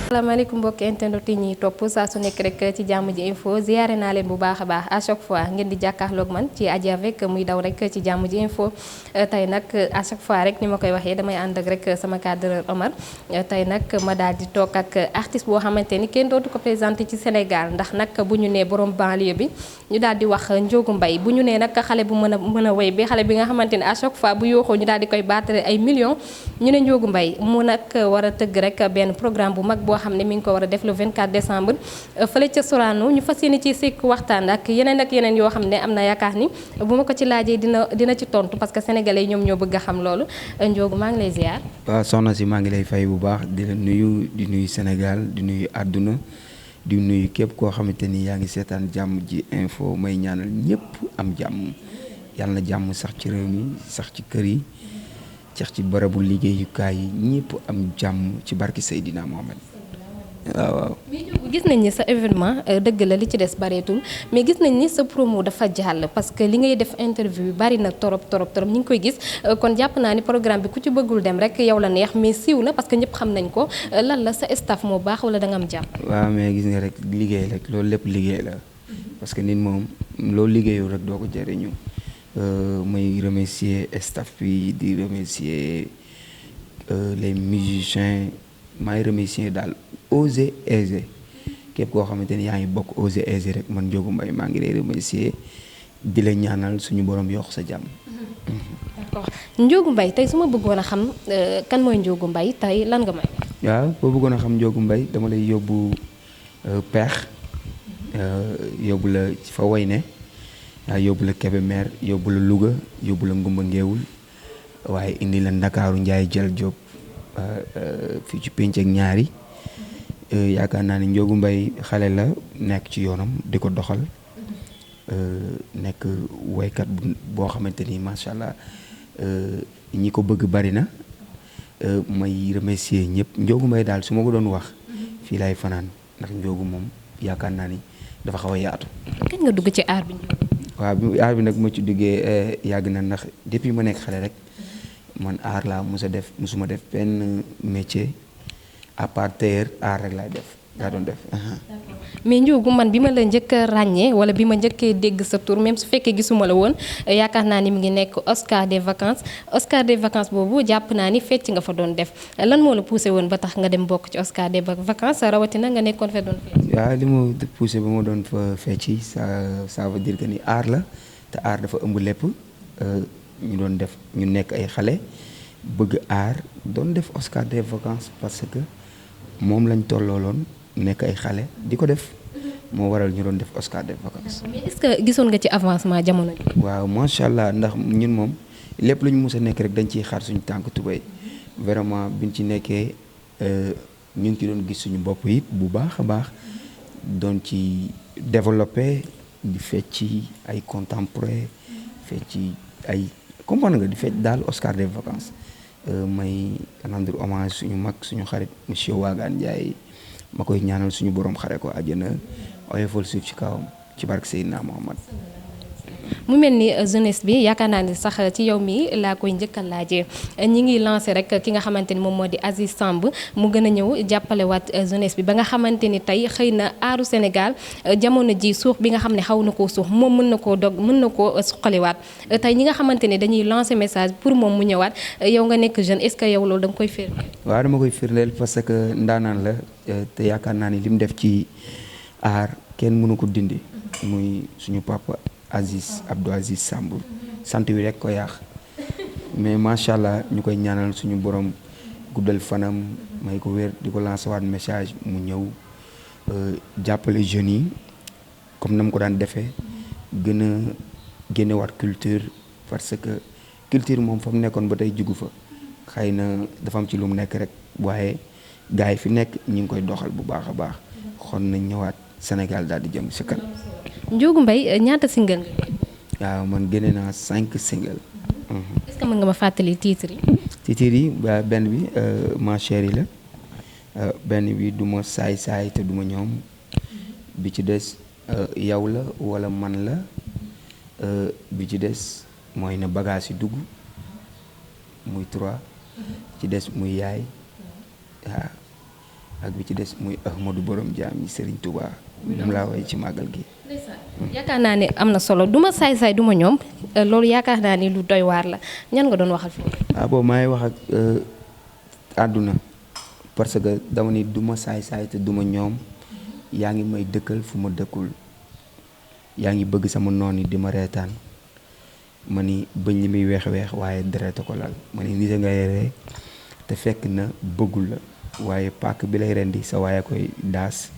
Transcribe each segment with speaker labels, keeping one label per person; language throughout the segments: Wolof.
Speaker 1: asalaamaaleykum mbokki internet yi ñuy topp saa su nekk rek ci jàmm ji info ziyaare naa leen bu baax a baax à chaque fois ngeen di jàkkaarloog man ci Adji avec muy daw rek ci jàmm ji info tey nag à chaque fois rek ni ma koy waxee damay ànd ak rek sama cadreur Omar tey nag ma daal di toog ak artiste boo xamante ni kenn dootu ko présenté ci Sénégal ndax nag bu ñu nee borom banlieue bi ñu daal di wax Ndiogou Mbaye bu ñu nee nag xale bu mën a woy bi xale bi nga xamante ni à chaque fois bu yooxoo ñu daal di koy battre ay millions ñu ne Ndiogou Mbaye mu nag war a tëgg rek benn programme bu mag boo xam ne mi ngi ko war a def le 24 décembre fële ca Sorano ñu fas yéene ci sekk waxtaan ak yeneen yoo xam ne am na yaakaar ni bu ma ko ci laajee dina ci tontu parce que sénégalais yi ñoom ñoo bëgg a xam loolu Ndiogou maa ngi lay ziar.
Speaker 2: waaw soxna si maa ngi lay fay bu baax di la nuyu di nuyu Sénégal di nuyu àdduna di nuyu képp koo xamante ni yaa ngi seetaan jàmm ji info may ñaanal ñëpp am jàmm yàlla na jàmm sax ci réew mi sax ci kër yi sax ci barabu liggéeyukaay yi ñëpp am jàmm ci barki Seydina Mohamed. waaw.
Speaker 1: gis nañ ni sa événement dëgg la li ci des bareetul mais gis nañ ni sa promo dafa jàll parce que li ngay def interview yi bari na torop ñu ngi koy gis kon jàpp naa ni programme bi ku ci bëggul dem rek yow la neex mais siiw na parce que ñëpp xam nañ ko lan la sa staff moo baax wala da nga am jàpp.
Speaker 2: waaw mais gis nga rek liggéey rek loolu lépp liggéey la parce que nit moom loolu liggéeyul rek doo ko jëriñu may remercier staff bi di remercier les musiciens may remercier daal Osez Aisé képp koo xamante ni yaa ngi bokk Osez Aisé rek man Ndiogou Mbaye maa ngi lay remercier di la ñaanal suñu borom yokk sa jàmm.
Speaker 1: d'accord Ndiogou Mbaye tey su ma bëggoon a xam kan mooy Ndiogou Mbaye tey lan nga may.
Speaker 2: waaw boo bëggoon a xam Ndiogou Mbaye dama lay yóbbu Peex yóbbu la fa woy ne yóbbu la Kébémer yóbbu la Louga yóbbu la Ngumba Ngeewul waaye indi la Ndakaaru Njaay jël Jóob fii ci pénc ak ñaari yaakaar naa ni Ndiogou Mbaye xale la nekk ci yoonam di ko doxal nekk woykat boo xamante ni macha allah ñi ko bëgg bari na may remercier ñëpp Ndiogou Mbaye daal su ma ko doon wax fii laay fanaan ndax Ndiogou moom yaakaar naa ni dafa xaw a yaatu.
Speaker 1: kañ nga dugg ci aar bi.
Speaker 2: waaw bi aar bi nag ma ci duggee yàgg na ndax depuis ma nekk xale rek man aar laa musuma def benn métier à part tailleur aar rek laay def laa doon def.
Speaker 1: mais Ndiogou man bi ma la njëkk a ràññee wala bi ma njëkkee dégg sa tur même su fekkee gisuma la woon yaakaar naa ni mu ngi nekk Oscar des vacances boobu jàpp naa ni fecc nga fa doon def lan moo la poussé woon ba tax nga dem bokk ci Oscar des vacances rawatina nga nekkoon fa doon fecc.
Speaker 2: waaw li ma poussé ba ma doon fa fecc ça veut dire que ni aar la te aar dafa ëmb lépp ñu nekk ay xale bëgg aar doon def Oscar des vacances parce que moom lañ tollooloon nekk ay xale di ko def moo waral ñu doon def Oscar des vacances.
Speaker 1: mais est-ce que gisoon nga ci avancement jamono ji.
Speaker 2: waaw macha allah ndax ñun moom lépp lu ñu mës a nekk rek dañ ciy xaar suñu tànk tubéy vraiment biñ ci nekkee ñu ngi ci doon gis suñu bopp yi bu baax a baax doon ci développé di fecc ay contemporain fecc ay comprendre nga di fecc daal Oscar des vacances may rendre hommage suñu mag suñu xarit monsieur Wagan Ndiaye. ma koy ñaanal suñu borom xare ko àjjana oyofal suuf ci kawam ci barke Seydina Muhammad.
Speaker 1: mu mel ni jeunesse bi yaakaar naa ni sax ci yow mi laa koy njëkkal laajee ñi ngi lancé rek ki nga xamante ni moom moo di Aziz Samb mu gën a ñëw jàppalewaat jeunesse bi ba nga xamante ni tey xëy na aaru Sénégal jamono ji suux bi nga xam ne xaw na koo suux moom mën na koo dog mën na koo suqaliwaat tey ñi nga xamante ni dañuy lancé message pour moom mu ñëwaat yow nga nekk jeune est-ce que yow loolu da nga koy firndeel.
Speaker 2: waaw dama koy firndeel parce que ndaanaan la te yaakaar naa ni li mu def ci aar kenn mënu ko dindi muy suñu papa. Abdou Aziz Samb sant wi rek ko yaax mais macha allah ñu koy ñaanal suñu borom guddal fanam may ko wér di ko lancer waat message mu ñëw jàppale jeunes yi comme na mu ko daan defee gën a génnewaat culture parce que culture moom fa mu nekkoon ba tey jugu fa xëy na dafa am ci lu mu nekk rek waaye gars yi fi nekk ñu ngi koy doxal bu baax a baax xon nañ ñëwaat Sénégal daal di jëm si kanam.
Speaker 1: Ndiogou Mbaye ñaata single nga.
Speaker 2: waaw man génne naa 5 single.
Speaker 1: est-ce que mën nga ma fàttali titre yi.
Speaker 2: titre yi benn bi ma chérie la benn bi du ma saay-saay te du ma ñoom bi ci des yow la wala man la bi ci des mooy na bagage yi dugg muy 3 ci des muy yaay waaw ak bi ci des muy Ahmadou borom jaam yi Serigne Touba moom laa way ci màggal gi.
Speaker 1: yaakaar naa ne am na solo du ma saay-saay du ma ñoom loolu yaakaar naa ni lu doy waar la ñan nga doon waxal foofu.
Speaker 2: boobu maa ngi wax ak àdduna parce que dama ni du ma saay-saay te du ma ñoom yaa ngi may dëkkal fu ma dëkkul yaa ngi bëgg sama noon yi di ma reetaan ma ni bëñ li muy weex-weex waaye dereeta ko lal ma ni nit a ngay ree te fekk na bëggul la waaye pàkk bi lay rendi sa waaye koy daas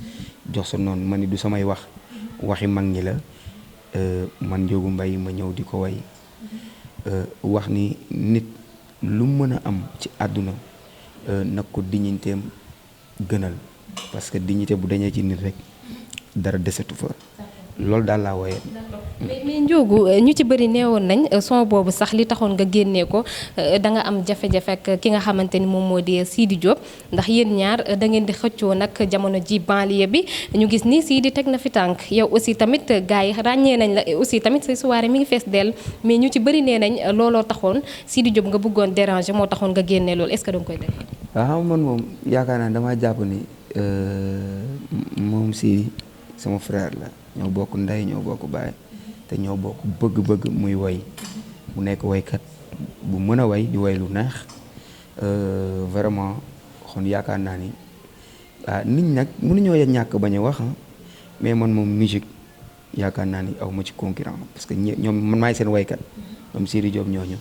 Speaker 2: jox sa noonu ma ni du samay waxi mag ñi la man Ndiogou Mbaye ma ñëw di ko way wax ni nit lu mën a am ci àdduna nag ko dignitéem gënal parce que dignité bu dañee ci nit rek dara desetu fa loolu daal laa wooyee.
Speaker 1: mais Ndiogou ñu ci bëri neewoon nañ son boobu sax li taxoon nga génnee ko da nga am jafe-jafe ak ki nga xamante ni moom moo di Sidi Diop ndax yéen ñaar da ngeen di xëccoo nag jamono ji banlieue bi ñu gis ni Sidi teg na fi tànk yow aussi tamit gars yi ràññee nañ la aussi tamit say soirée mi ngi fees dell mais ñu ci bëri nee nañ looloo taxoon Sidi Diop nga bëggoon déranger moo taxoon nga génnee loolu est-ce que da nga koy def.
Speaker 2: waaw man moom yaakaar naa damaa jàpp ni moom Sidi sama frère la ñoo bokk ndey ñoo bokk baay te ñoo bokk bëgg-bëgg muy woy mu nekk woykat bu mën a woy di woy lu neex vraiment kon yaakaar naa ni nit ñi nag mënuñoo ñàkk bañ a wax mais man moom musique yaakaar naa ni aw ma ci concurrent parce que ñoom man maay seen woykat ñoom Sidi Diop ñooñu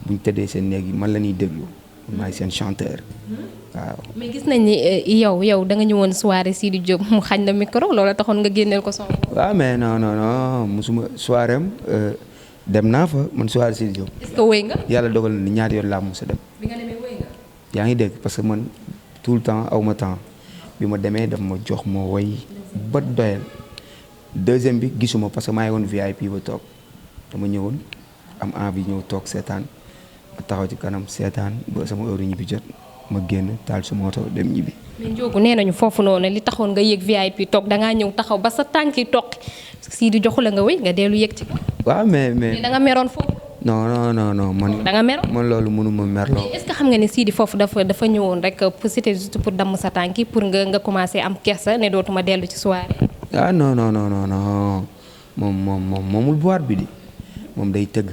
Speaker 2: buñ tëddee seen néeg yi man la ñuy déglu man maay seen chanteur waaw.
Speaker 1: mais gis nañ ni yow da nga ñëwoon soirée Sidi Diop mu xañ na micro loola taxoon nga génneel ko son.
Speaker 2: waaw mais non musuma soirée am dem naa fa man soirée Sidi Diop.
Speaker 1: est-ce que wéy nga.
Speaker 2: yàlla dogal na ni ñaari yoon laa mos a dem.
Speaker 1: bi nga demee wéy nga.
Speaker 2: yaa ngi dégg parce que man tout le temps aw ma temps bi ma demee daf ma jox ma woy ba doyal deuxième bi gisuma parce que maa ngi woon VIP ba toog dama ñëwoon am envie ñëw toog seetaan ma taxaw ci kanam seetaan ba sama heure ñibbi jot ma génn taal su moto dem ñibbi.
Speaker 1: mais Ndiogou nee nañu foofu noonu li taxoon nga yéeg VIP toog da ngaa ñëw taxaw ba sa tànki toog Sidi joxu la nga wéy nga dellu yéeg ci.
Speaker 2: waaw mais
Speaker 1: da nga meroon foofu.
Speaker 2: non man.
Speaker 1: da nga meroon
Speaker 2: man loolu mënuma merloo.
Speaker 1: mais est-ce que xam nga ne Sidi foofu dafa ñëwoon rek pour c'était juste pour damm sa tànki pour nga commencer am kersa ne dootuma dellu ci soirée.
Speaker 2: non moom moomul boîte bi di moom day tëgg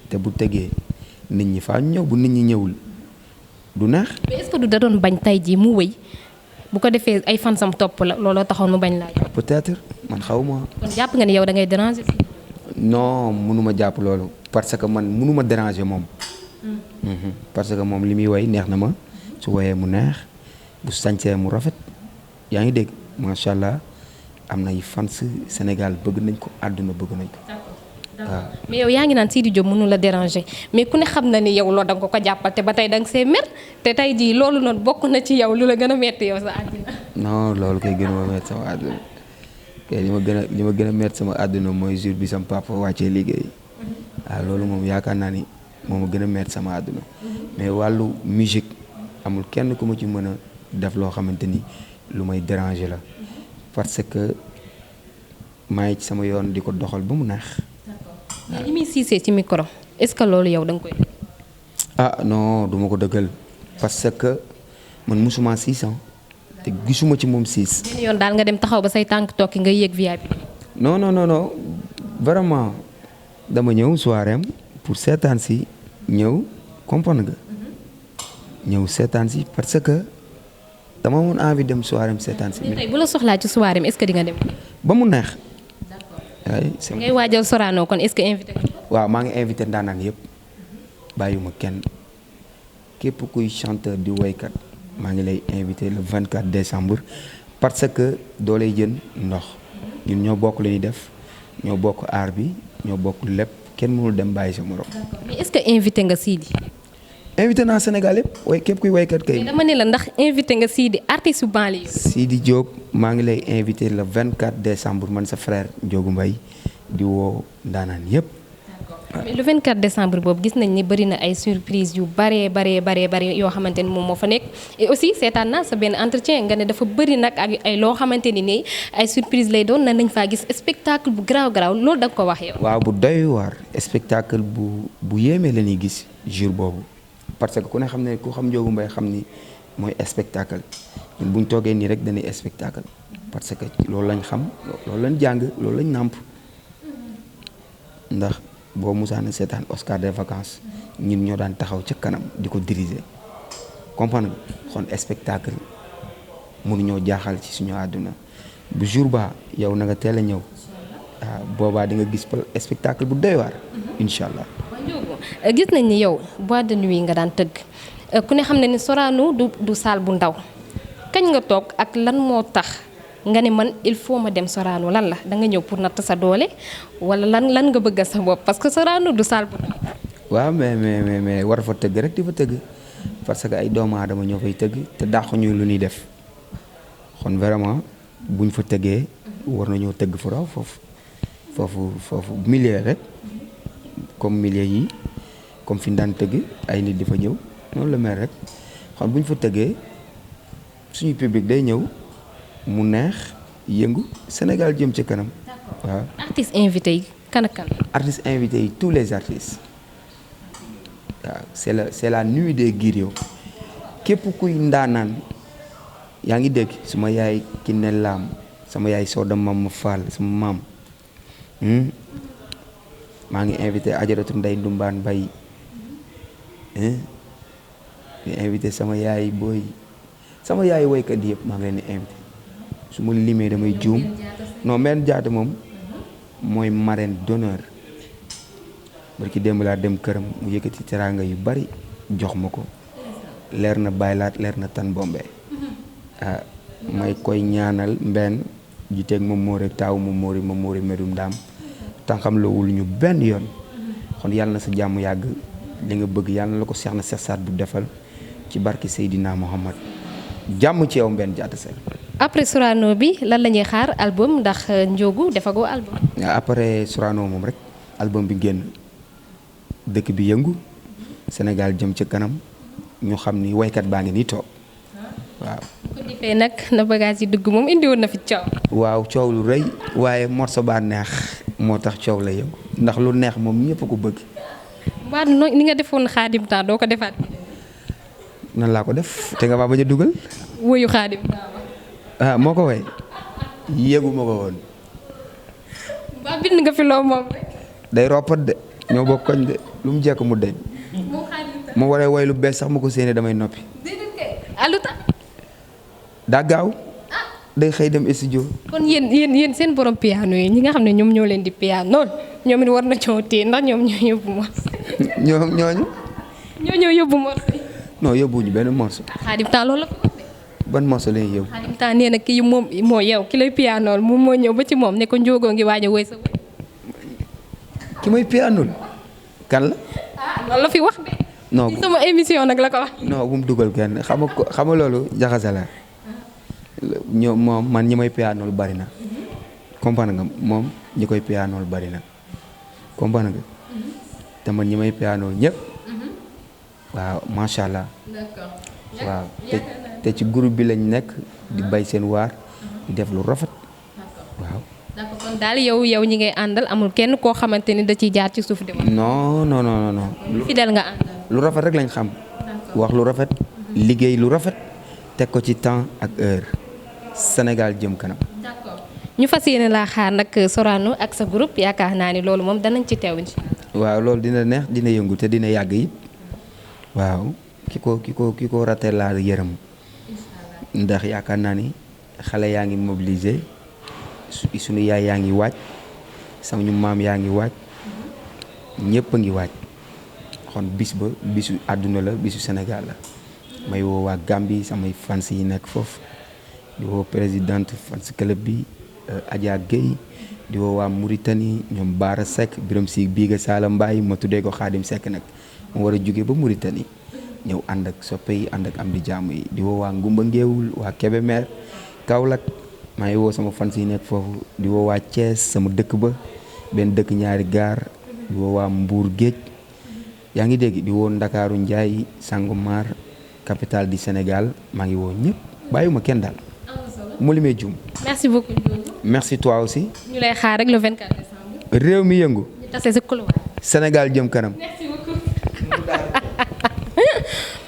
Speaker 2: te bu tëggee nit ñi faa ñëw bu nit ñi ñëwul du neex.
Speaker 1: mais est-ce que du da doon bañ tey jii mu wëy bu ko defee ay fansam topp la looloo taxoon mu bañ laa.
Speaker 2: peut-être man xaw ma.
Speaker 1: kon jàpp nga ni yow da ngay déranger.
Speaker 2: non mënuma jàpp loolu parce que man mënuma déranger moom. parce que moom li muy woy neex na ma su woyee mu neex bu sañsee mu rafet yaa ngi dégg macha allah am nay fans Sénégal bëgg nañ ko àdduna bëgg nañ ko. waaw
Speaker 1: mais yow yaa ngi naan Sidi Diop mënu la déranger mais ku ne xam na ni yow loolu da nga ko jàppal te ba tey da nga see mer te tey jii loolu noonu bokk na ci yow lu la gën a metti yow sa àddina.
Speaker 2: non loolu kay gën a metti sama àdduna kay li ma gën a metti sama àdduna mooy jour bi sama papa wàccee liggéey waaw loolu moom yaakaar naa ni moom a gën a metti sama àdduna mais wàllu musique amul kenn ku ma ci mën a def loo xamante ni lu may déranger la parce que maa ngi ci sama yoon di ko doxal ba mu neex.
Speaker 1: mais li muy siisee ci micro est-ce que loolu yow da nga koy.
Speaker 2: non du ma ko dëggal parce que man musuma 6 ans te gisuma ci moom 6.
Speaker 1: benn yoon daal nga dem taxaw ba say tànk tokki nga yéeg VIP.
Speaker 2: non vraiment dama ñëw soirée am pour seetaan si ñëw comprendre nga ñëw seetaan si parce que dama amoon envie dem soirée am seetaan si.
Speaker 1: mais tey bu la soxlaa ci soirée am est-ce que di nga dem.
Speaker 2: ba mu neex.
Speaker 1: ngay waajal Sorano kon est-ce que invité nga.
Speaker 2: waaw maa ngi invité ndaanaan yëpp bàyyiwuma kenn képp kuy chanteur di woykat maa ngi lay invité le 24 décembre parce que doo lay jën ndox ñun ñoo bokk li ñuy def ñoo bokk aar bi ñoo bokk lépp kenn mënul dem bàyyi sa morom.
Speaker 1: mais est-ce que invité nga Sidi.
Speaker 2: invité naa Sénégal yëpp way képp kuy woykat kay.
Speaker 1: mais dama ne la ndax invité nga Sidi artiste bu banlieue.
Speaker 2: Sidi Diop maa ngi lay invité le 24 décembre man sa frère Ndiogou Mbaye di woo ndaanaan yëpp.
Speaker 1: mais le 24 décembre boobu gis nañ ni bëri na ay surprise yu baree yoo xamante ni moom moo fa nekk et aussi seetaan naa sa benn entretien nga ne dafa bëri nag ak ay loo xamante ni nii ay surprise lay doon na nañ faa gis spectacle bu garaaw loolu da nga ko wax yow.
Speaker 2: waaw bu doy waar spectacle bu yéeme la ñuy gis jour boobu parce que ku ne xam ne ku xam Ndiogou Mbaye xam ni mooy spectacle ñun buñ toogee nii rek dañuy spectacle parce que loolu lañ xam loolu lañ jàng loolu lañ nàmp ndax boo musaana seetaan Oscar des vacances ñun ñoo daan taxaw ca kanam di ko diriger comprendre nga kon spectacle mënuñoo jaaxal ci suñu àdduna bu jour ba yow na nga teel a ñëw waaw boobaa di nga gis spectacle bu doy waar incha allah.
Speaker 1: gis nañ ni yow boîte de nuit nga daan tëgg ku ne xam ne ni Sorano du salle bu ndaw kañ nga toog ak lan moo tax nga ne man il faut ma dem Sorano lan la da nga ñëw pour natt sa doole wala lan nga bëgg sa bopp parce que Sorano du salle bu ndaw.
Speaker 2: waaw mais war fa tëgg rek di fa tëgg parce que ay doomu aadama ñoo fay tëgg te dàqu ñu lu ñuy def kon vraiment buñ fa tëggee war nañoo tëgg fu raw foofu milieu rek comme milieu yi comme fi ñu daan tëgg ay nit di fa ñëw noonu la mel rek kon buñ fa tëggee suñu public day ñëw mu neex yëngu Sénégal jëm ci kanam. waaw
Speaker 1: artistes invités yi kan ak kan.
Speaker 2: artistes invités yi tous les artistes waaw c'est la nuit des griots képp kuy ndaanaan yaa ngi dégg suma yaay Kiné Lam sama yaay Soda Mama Fall sama maam maa ngi invité Ajaratu Ndey Ndumbaan Bay di invité sama yaay booy sama yaay woykat yëpp maa ngi leen di invité su ma limee damay juum non Mbène Diatta moom mooy marraine d'honneur barki démb laa dem këram mu yëkkati teraanga yu bari jox ma ko leer na baylaat leer na tan bombe may koy ñaanal Mbène jiteeg moom moo rek taaw moom moori medum ndaam tànqam loowul ñu benn yoon kon yàlla na sa jàmm yàgg li nga bëgg yàlla na la ko seex na seex saat bu defal ci barki Seydina Muhammad jàmm ci yow Mbène Diatta Seck.
Speaker 1: après Sorano bi lan la ñuy xaar album ndax Ndiogou defagoo album.
Speaker 2: après Sorano moom rek album bi génn dëkk bi yëngu Sénégal jëm ci kanam ñu xam ni waykat baa ngi nii toog waaw.
Speaker 1: bu ko defee nag na bagage yi dugg moom indi woon na fi coow.
Speaker 2: waaw coow lu rëy waaye morso baa neex moo tax coow la yëngu ndax lu neex moom ñëpp ko bëgg.
Speaker 1: waaw ni nga defoon Xaadim temps doo ko defaat.
Speaker 2: nan laa ko def te nga maa bañ a dugal.
Speaker 1: woyu Xaadim temps
Speaker 2: moo ko way yéegu ma ko woon.
Speaker 1: ba bind nga fi loo moom rek.
Speaker 2: day roppat de ñoo bokk koñ de lu mu jekk mu deñ ma waree woy lu bees sax ma ko séenee damay noppi.
Speaker 1: aluta.
Speaker 2: daa gaaw day xëy dem studio.
Speaker 1: kon yéen seen borom piano yi ñi nga xam ne ñoom ñoo leen di piano ñoom it war na coow téye ndax ñoom ñoo yóbbu morceau.
Speaker 2: ñooñu.
Speaker 1: ñoo yóbbu morceau yi.
Speaker 2: non yóbbuwuñu benn morceau.
Speaker 1: Xaadim temps loolu la ko wax de.
Speaker 2: ban morceau la ñuy yóbbu.
Speaker 1: Xaadim temps nee na kii moom moo yow ki lay piano moom moo ñëw ba ci moom ne ko Ndiogou ngi waaj a woy sa woy.
Speaker 2: ki may piano kan la.
Speaker 1: loolu la fi wax de.
Speaker 2: non
Speaker 1: ci sama émission nag la ko wax.
Speaker 2: non bu mu dugal kenn xam nga loolu jaxase la moom man ñi may piano lu bari na comprendre nga moom ñi koy piano lu bari na comprendre nga te man ñi may piano ñëpp waaw macha allah.
Speaker 1: d'accord
Speaker 2: waaw te ci groupe bi lañ nekk di bay seen waar di def lu rafet waaw.
Speaker 1: d'accord kon daal yow ñi ngay àndal amul kenn koo xamante ni da ciy jaar ci suuf de.
Speaker 2: non.
Speaker 1: fidèle nga àndal.
Speaker 2: lu rafet rek lañ xam. wax lu rafet. liggéey lu rafet. teg ko ci temps ak heure. Sénégal jëm kanam.
Speaker 1: d'accord ñu fas yéene laa xaar nag Sorano ak sa groupe yaakaar naa ni loolu moom danañ ci teew incha allah.
Speaker 2: waaw loolu dina neex dina yëngu te dina yàgg it. waaw ki ko raté laa yërëm. ndax yaakaar naa ni xale yaa ngi mobilisé suñu yaay yaa ngi waaj suñu maam yaa ngi waaj ñëpp a ngi waaj kon bisu àdduna la bisu Sénégal la may woo waa Gambie samay fans yi nekk foofu di woo présidente fans club bi Adja Gueye di woo waa Mauritanie ñoom Baara Seck Biram Si Biiga Sala Mbaye ma tuddee ko Xaadim Seck nag mu war a jóge ba Mauritanie ñëw ànd ak soppe yi ànd ak am di jàmm yi di woo waa Ngumba Ngeewul waa Kébémer Kaolack maa ngi woo sama fans yi nekk foofu di woo waa Thiès sama dëkk ba benn dëkk ñaari gaar di woo waa Mbour Géej yaa ngi dégg di woo Ndakaaru Njaay Sangomar capitale du Sénégal maa ngi woo ñëpp bàyyiwuma kenn daal mu limee juum.
Speaker 1: merci beaucoup.
Speaker 2: merci toi aussi.
Speaker 1: ñu lay xaar rek le 24 décembre.
Speaker 2: réew mi yëngu.
Speaker 1: ñu tase si couloir.
Speaker 2: Sénégal jëm kanam.
Speaker 1: merci beaucoup.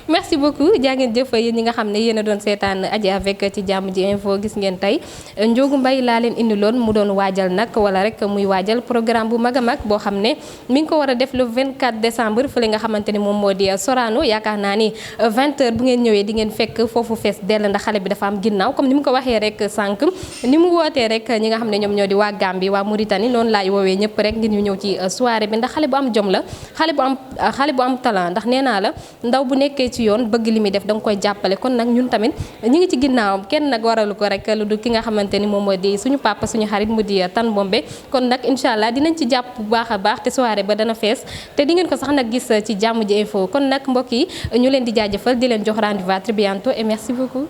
Speaker 1: merci beaucoup. beaucoup jaa ngeen jëf yéen ñi nga xam ne yéen a doon seetaan Adji avec ci jàmm ji info gis ngeen tey Ndiogou Mbaye laa leen indiloon mu doon waajal nag wala rek muy waajal programme bu mag a mag boo xam ne mi ngi ko war a def le 24 décembre fële nga xamante ni moom moo di Sorano yaakaar naa ni 20h bu ngeen ñëwee di ngeen fekk foofu fees dell ndax xale bi dafa am ginnaaw comme ni mu ko waxee rek sànq ni mu wootee rek ñi nga xam ne ñoom ñoo di waa Gambie waa Mauritanie noonu laay woowee ñëpp rek ngir ñu ñëw ci soirée bi ndax xale bu am jom la xale bu am talent ndax nee naa la ndaw bu nekkee ci yoon bëgg li muy def da nga koy jàppale kon nag ñun tamit ñi ngi ci ginnaawam kenn nag waralu ko rek lu du ki nga xamante ni moom moo di suñu papa suñu xarit mu di Tan Bombe kon nag incha allah dinañ ci jàpp bu baax a baax te soirée ba dana fees te di ngeen ko sax nag gis ci jàmm ji info kon nag mbokk yi ñu leen di jaajëfal di leen jox rendez-vous à très bientôt et merci beaucoup